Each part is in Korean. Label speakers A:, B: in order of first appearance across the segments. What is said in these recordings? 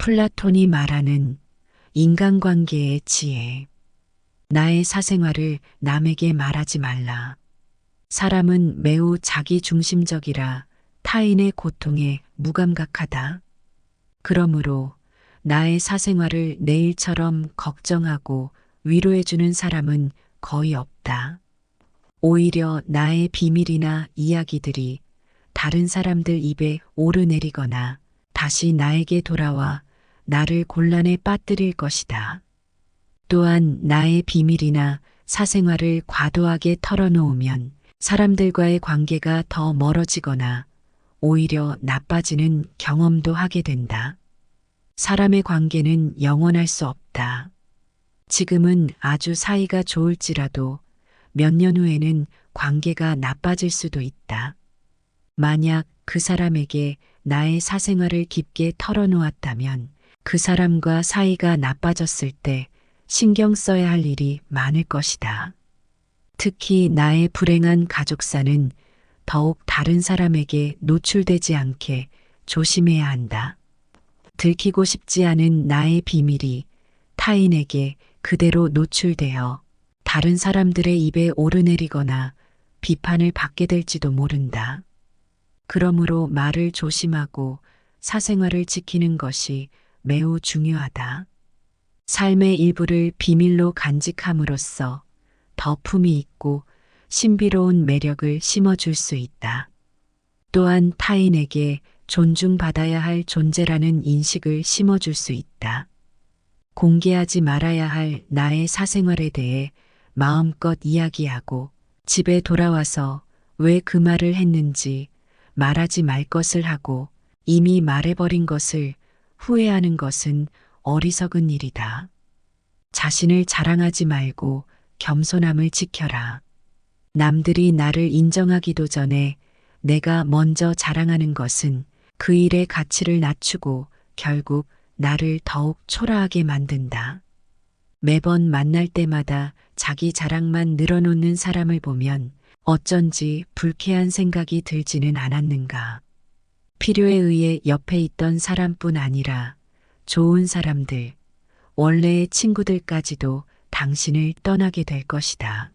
A: 플라톤이 말하는 인간관계의 지혜. 나의 사생활을 남에게 말하지 말라. 사람은 매우 자기중심적이라 타인의 고통에 무감각하다. 그러므로 나의 사생활을 내 일처럼 걱정하고 위로해주는 사람은 거의 없다. 오히려 나의 비밀이나 이야기들이 다른 사람들 입에 오르내리거나 다시 나에게 돌아와 나를 곤란에 빠뜨릴 것이다. 또한 나의 비밀이나 사생활을 과도하게 털어놓으면 사람들과의 관계가 더 멀어지거나 오히려 나빠지는 경험도 하게 된다. 사람의 관계는 영원할 수 없다. 지금은 아주 사이가 좋을지라도 몇 년 후에는 관계가 나빠질 수도 있다. 만약 그 사람에게 나의 사생활을 깊게 털어놓았다면 그 사람과 사이가 나빠졌을 때 신경 써야 할 일이 많을 것이다. 특히 나의 불행한 가족사는 더욱 다른 사람에게 노출되지 않게 조심해야 한다. 들키고 싶지 않은 나의 비밀이 타인에게 그대로 노출되어 다른 사람들의 입에 오르내리거나 비판을 받게 될지도 모른다. 그러므로 말을 조심하고 사생활을 지키는 것이 매우 중요하다. 삶의 일부를 비밀로 간직함으로써 더 품이 있고 신비로운 매력을 심어줄 수 있다. 또한 타인에게 존중받아야 할 존재라는 인식을 심어줄 수 있다. 공개하지 말아야 할 나의 사생활에 대해 마음껏 이야기하고 집에 돌아와서 왜 그 말을 했는지 말하지 말 것을 하고 이미 말해버린 것을 후회하는 것은 어리석은 일이다. 자신을 자랑하지 말고 겸손함을 지켜라. 남들이 나를 인정하기도 전에 내가 먼저 자랑하는 것은 그 일의 가치를 낮추고 결국 나를 더욱 초라하게 만든다. 매번 만날 때마다 자기 자랑만 늘어놓는 사람을 보면 어쩐지 불쾌한 생각이 들지는 않았는가. 필요에 의해 옆에 있던 사람뿐 아니라 좋은 사람들, 원래의 친구들까지도 당신을 떠나게 될 것이다.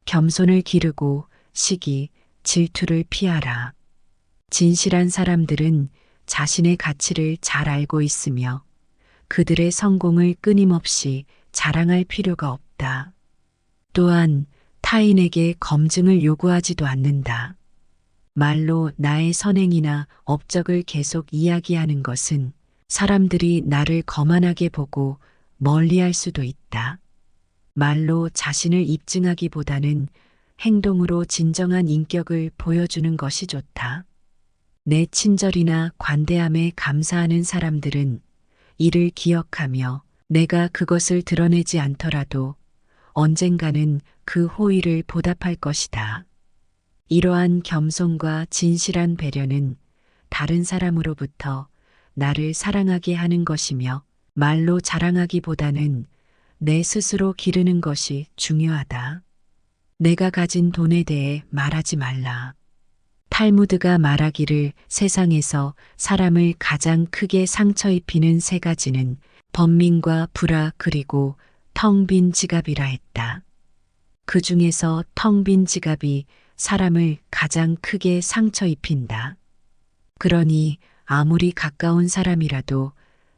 A: 겸손을 기르고 시기, 질투를 피하라. 진실한 사람들은 자신의 가치를 잘 알고 있으며 그들의 성공을 끊임없이 자랑할 필요가 없다. 또한 타인에게 검증을 요구하지도 않는다. 말로 나의 선행이나 업적을 계속 이야기하는 것은 사람들이 나를 거만하게 보고 멀리할 수도 있다. 말로 자신을 입증하기보다는 행동으로 진정한 인격을 보여주는 것이 좋다. 내 친절이나 관대함에 감사하는 사람들은 이를 기억하며 내가 그것을 드러내지 않더라도 언젠가는 그 호의를 보답할 것이다. 이러한 겸손과 진실한 배려는 다른 사람으로부터 나를 사랑하게 하는 것이며 말로 자랑하기보다는 내 스스로 기르는 것이 중요하다. 내가 가진 돈에 대해 말하지 말라. 탈무드가 말하기를 세상에서 사람을 가장 크게 상처 입히는 세 가지는 번민과 불화 그리고 텅 빈 지갑이라 했다. 그 중에서 텅 빈 지갑이 사람을 가장 크게 상처 입힌다. 그러니 아무리 가까운 사람이라도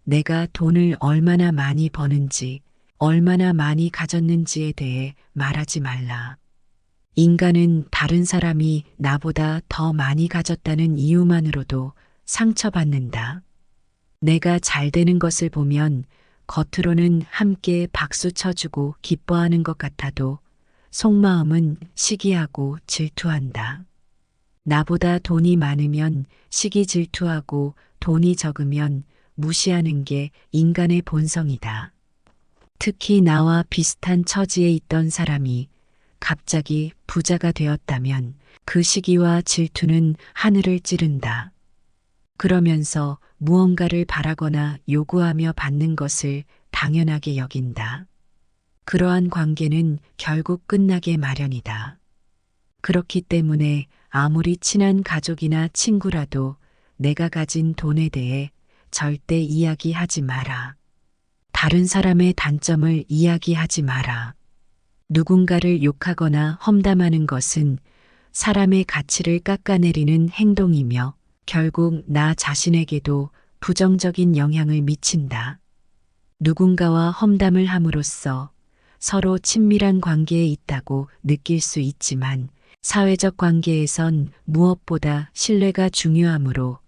A: 내가 돈을 얼마나 많이 버는지, 얼마나 많이 가졌는지에 대해 말하지 말라. 인간은 다른 사람이 나보다 더 많이 가졌다는 이유만으로도 상처받는다. 내가 잘 되는 것을 보면 겉으로는 함께 박수 쳐주고 기뻐하는 것 같아도 속마음은 시기하고 질투한다. 나보다 돈이 많으면 시기 질투하고 돈이 적으면 무시하는 게 인간의 본성이다. 특히 나와 비슷한 처지에 있던 사람이 갑자기 부자가 되었다면 그 시기와 질투는 하늘을 찌른다. 그러면서 무언가를 바라거나 요구하며 받는 것을 당연하게 여긴다. 그러한 관계는 결국 끝나게 마련이다. 그렇기 때문에 아무리 친한 가족이나 친구라도 내가 가진 돈에 대해 절대 이야기하지 마라. 다른 사람의 단점을 이야기하지 마라. 누군가를 욕하거나 험담하는 것은 사람의 가치를 깎아내리는 행동이며 결국 나 자신에게도 부정적인 영향을 미친다. 누군가와 험담을 함으로써 서로 친밀한 관계에 있다고 느낄 수 있지만 사회적 관계에선 무엇보다 신뢰가 중요하므로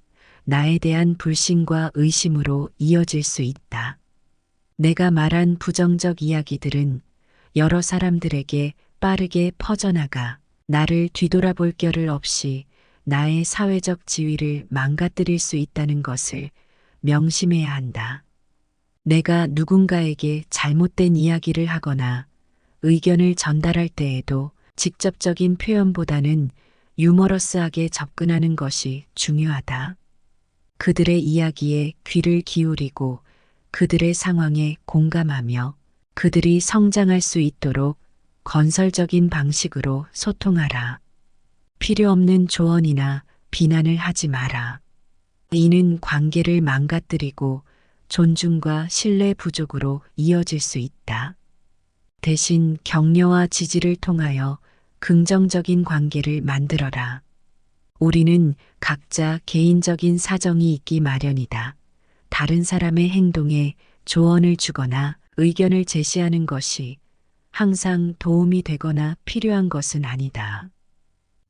A: 나에 대한 불신과 의심으로 이어질 수 있다. 내가 말한 부정적 이야기들은 여러 사람들에게 빠르게 퍼져나가 나를 뒤돌아볼 겨를 없이 나의 사회적 지위를 망가뜨릴 수 있다는 것을 명심해야 한다. 내가 누군가에게 잘못된 이야기를 하거나 의견을 전달할 때에도 직접적인 표현보다는 유머러스하게 접근하는 것이 중요하다. 그들의 이야기에 귀를 기울이고 그들의 상황에 공감하며 그들이 성장할 수 있도록 건설적인 방식으로 소통하라. 필요 없는 조언이나 비난을 하지 마라. 이는 관계를 망가뜨리고 존중과 신뢰 부족으로 이어질 수 있다. 대신 격려와 지지를 통하여 긍정적인 관계를 만들어라. 우리는 각자 개인적인 사정이 있기 마련이다. 다른 사람의 행동에 조언을 주거나 의견을 제시하는 것이 항상 도움이 되거나 필요한 것은 아니다.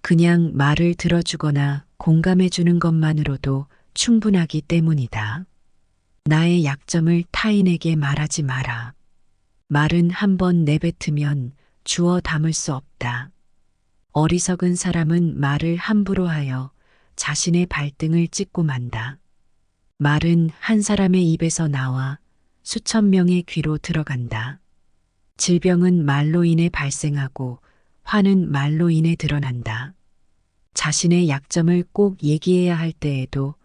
A: 그냥 말을 들어주거나 공감해 주는 것만으로도 충분하기 때문이다. 나의 약점을 타인에게 말하지 마라. 말은 한 번 내뱉으면 주워 담을 수 없다. 어리석은 사람은 말을 함부로 하여 자신의 발등을 찍고 만다. 말은 한 사람의 입에서 나와 수천 명의 귀로 들어간다. 질병은 말로 인해 발생하고 화는 말로 인해 드러난다. 자신의 약점을 꼭 얘기해야 할 때에도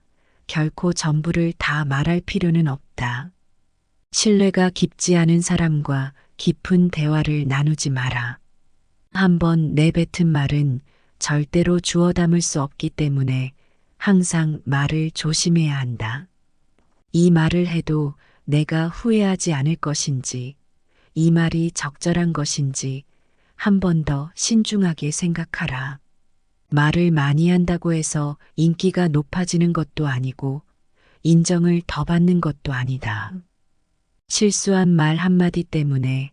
A: 결코 전부를 다 말할 필요는 없다. 신뢰가 깊지 않은 사람과 깊은 대화를 나누지 마라. 한번 내뱉은 말은 절대로 주워 담을 수 없기 때문에 항상 말을 조심해야 한다. 이 말을 해도 내가 후회하지 않을 것인지, 이 말이 적절한 것인지 한 번 더 신중하게 생각하라. 말을 많이 한다고 해서 인기가 높아지는 것도 아니고 인정을 더 받는 것도 아니다. 실수한 말 한마디 때문에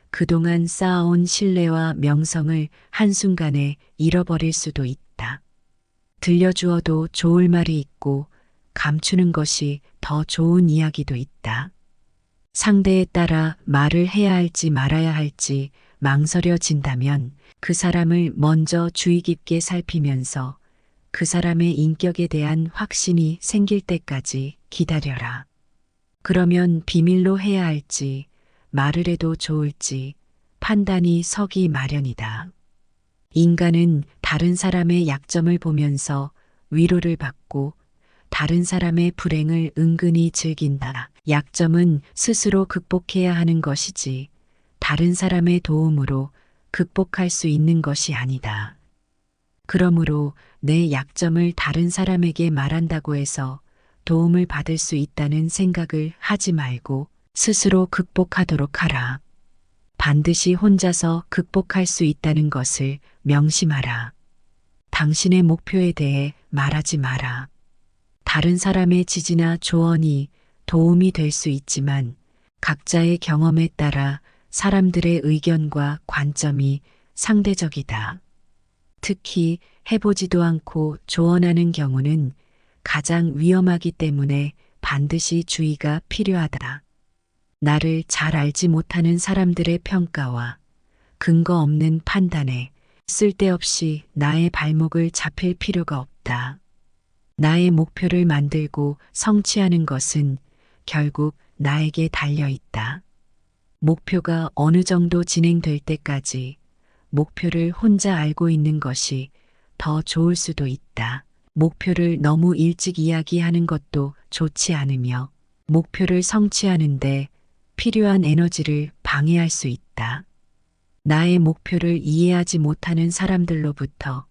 A: 그동안 쌓아온 신뢰와 명성을 한순간에 잃어버릴 수도 있다. 들려주어도 좋을 말이 있고 감추는 것이 더 좋은 이야기도 있다. 상대에 따라 말을 해야 할지 말아야 할지 망설여진다면 그 사람을 먼저 주의 깊게 살피면서 그 사람의 인격에 대한 확신이 생길 때까지 기다려라. 그러면 비밀로 해야 할지 말을 해도 좋을지 판단이 서기 마련이다. 인간은 다른 사람의 약점을 보면서 위로를 받고 다른 사람의 불행을 은근히 즐긴다. 약점은 스스로 극복해야 하는 것이지 다른 사람의 도움으로 극복할 수 있는 것이 아니다. 그러므로 내 약점을 다른 사람에게 말한다고 해서 도움을 받을 수 있다는 생각을 하지 말고 스스로 극복하도록 하라. 반드시 혼자서 극복할 수 있다는 것을 명심하라. 당신의 목표에 대해 말하지 마라. 다른 사람의 지지나 조언이 도움이 될 수 있지만 각자의 경험에 따라 사람들의 의견과 관점이 상대적이다. 특히 해보지도 않고 조언하는 경우는 가장 위험하기 때문에 반드시 주의가 필요하다. 나를 잘 알지 못하는 사람들의 평가와 근거 없는 판단에 쓸데없이 나의 발목을 잡힐 필요가 없다. 나의 목표를 만들고 성취하는 것은 결국 나에게 달려 있다. 목표가 어느 정도 진행될 때까지 목표를 혼자 알고 있는 것이 더 좋을 수도 있다. 목표를 너무 일찍 이야기하는 것도 좋지 않으며 목표를 성취하는데 필요한 에너지를 방해할 수 있다. 나의 목표를 이해하지 못하는 사람들로부터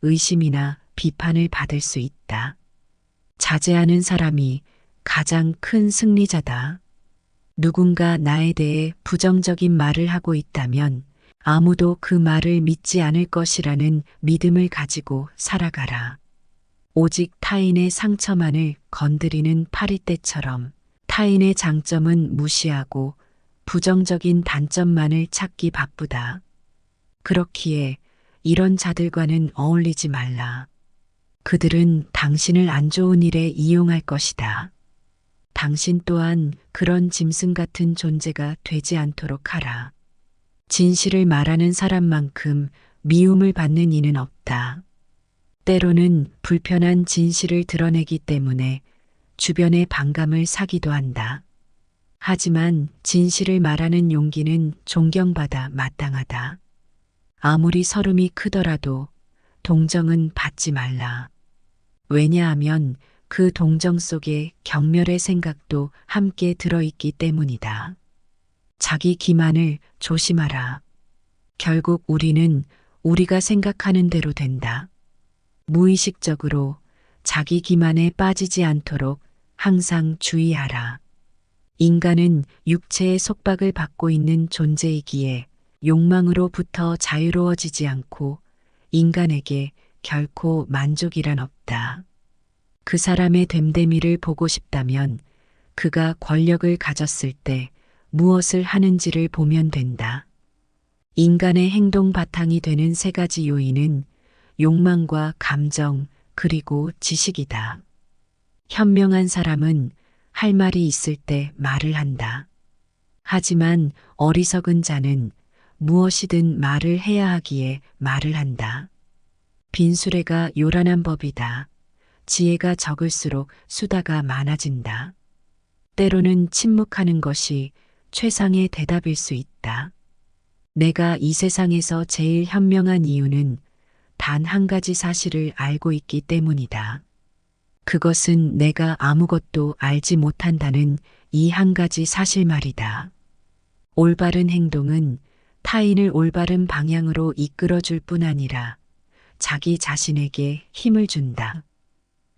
A: 의심이나 비판을 받을 수 있다. 자제하는 사람이 가장 큰 승리자다. 누군가 나에 대해 부정적인 말을 하고 있다면 아무도 그 말을 믿지 않을 것이라는 믿음을 가지고 살아가라. 오직 타인의 상처만을 건드리는 파리떼처럼 타인의 장점은 무시하고 부정적인 단점만을 찾기 바쁘다. 그렇기에 이런 자들과는 어울리지 말라. 그들은 당신을 안 좋은 일에 이용할 것이다. 당신 또한 그런 짐승 같은 존재가 되지 않도록 하라. 진실을 말하는 사람만큼 미움을 받는 이는 없다. 때로는 불편한 진실을 드러내기 때문에 주변의 반감을 사기도 한다. 하지만 진실을 말하는 용기는 존경받아 마땅하다. 아무리 서름이 크더라도 동정은 받지 말라. 왜냐하면 그 동정 속에 경멸의 생각도 함께 들어있기 때문이다. 자기 기만을 조심하라. 결국 우리는 우리가 생각하는 대로 된다. 무의식적으로 자기 기만에 빠지지 않도록 항상 주의하라. 인간은 육체의 속박을 받고 있는 존재이기에 욕망으로부터 자유로워지지 않고 인간에게 결코 만족이란 없다. 그 사람의 됨됨이를 보고 싶다면 그가 권력을 가졌을 때 무엇을 하는지를 보면 된다. 인간의 행동 바탕이 되는 세 가지 요인은 욕망과 감정 그리고 지식이다. 현명한 사람은 할 말이 있을 때 말을 한다. 하지만 어리석은 자는 무엇이든 말을 해야 하기에 말을 한다. 빈수레가 요란한 법이다. 지혜가 적을수록 수다가 많아진다. 때로는 침묵하는 것이 최상의 대답일 수 있다. 내가 이 세상에서 제일 현명한 이유는 단 한 가지 사실을 알고 있기 때문이다. 그것은 내가 아무것도 알지 못한다는 이 한 가지 사실 말이다. 올바른 행동은 타인을 올바른 방향으로 이끌어줄 뿐 아니라 자기 자신에게 힘을 준다.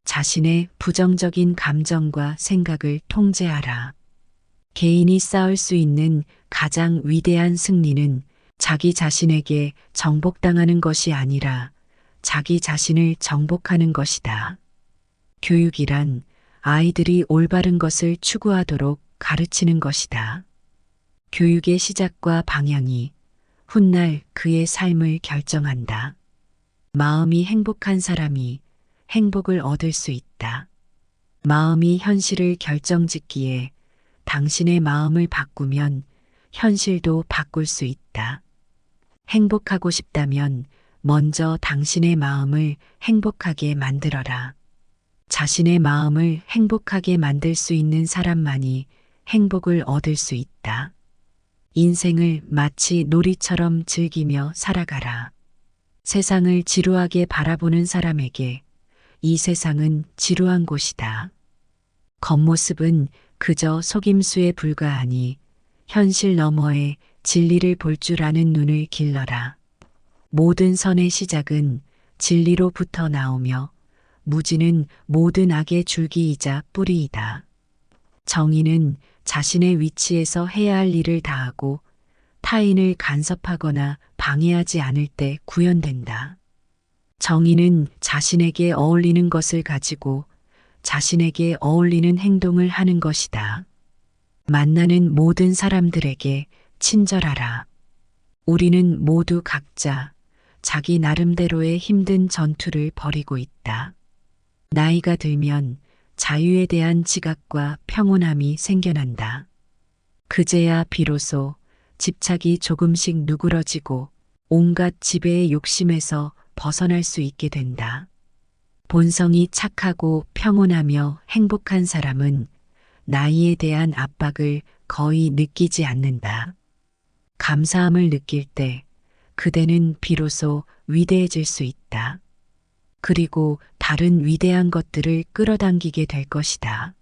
A: 자신의 부정적인 감정과 생각을 통제하라. 개인이 쌓을 수 있는 가장 위대한 승리는 자기 자신에게 정복당하는 것이 아니라 자기 자신을 정복하는 것이다. 교육이란 아이들이 올바른 것을 추구하도록 가르치는 것이다. 교육의 시작과 방향이 훗날 그의 삶을 결정한다. 마음이 행복한 사람이 행복을 얻을 수 있다. 마음이 현실을 결정짓기에 당신의 마음을 바꾸면 현실도 바꿀 수 있다. 행복하고 싶다면 먼저 당신의 마음을 행복하게 만들어라. 자신의 마음을 행복하게 만들 수 있는 사람만이 행복을 얻을 수 있다. 인생을 마치 놀이처럼 즐기며 살아가라. 세상을 지루하게 바라보는 사람에게 이 세상은 지루한 곳이다. 겉모습은 그저 속임수에 불과하니 현실 너머에 진리를 볼 줄 아는 눈을 길러라. 모든 선의 시작은 진리로부터 나오며 무지는 모든 악의 줄기이자 뿌리이다. 정의는 자신의 위치에서 해야 할 일을 다하고 타인을 간섭하거나 방해하지 않을 때 구현된다. 정의는 자신에게 어울리는 것을 가지고 자신에게 어울리는 행동을 하는 것이다. 만나는 모든 사람들에게 친절하라. 우리는 모두 각자 자기 나름대로의 힘든 전투를 벌이고 있다. 나이가 들면 자유에 대한 지각과 평온함이 생겨난다. 그제야 비로소 집착이 조금씩 누그러지고 온갖 지배의 욕심에서 벗어날 수 있게 된다. 본성이 착하고 평온하며 행복한 사람은 나이에 대한 압박을 거의 느끼지 않는다. 감사함을 느낄 때 그대는 비로소 위대해질 수 있다. 그리고 다른 위대한 것들을 끌어당기게 될 것이다.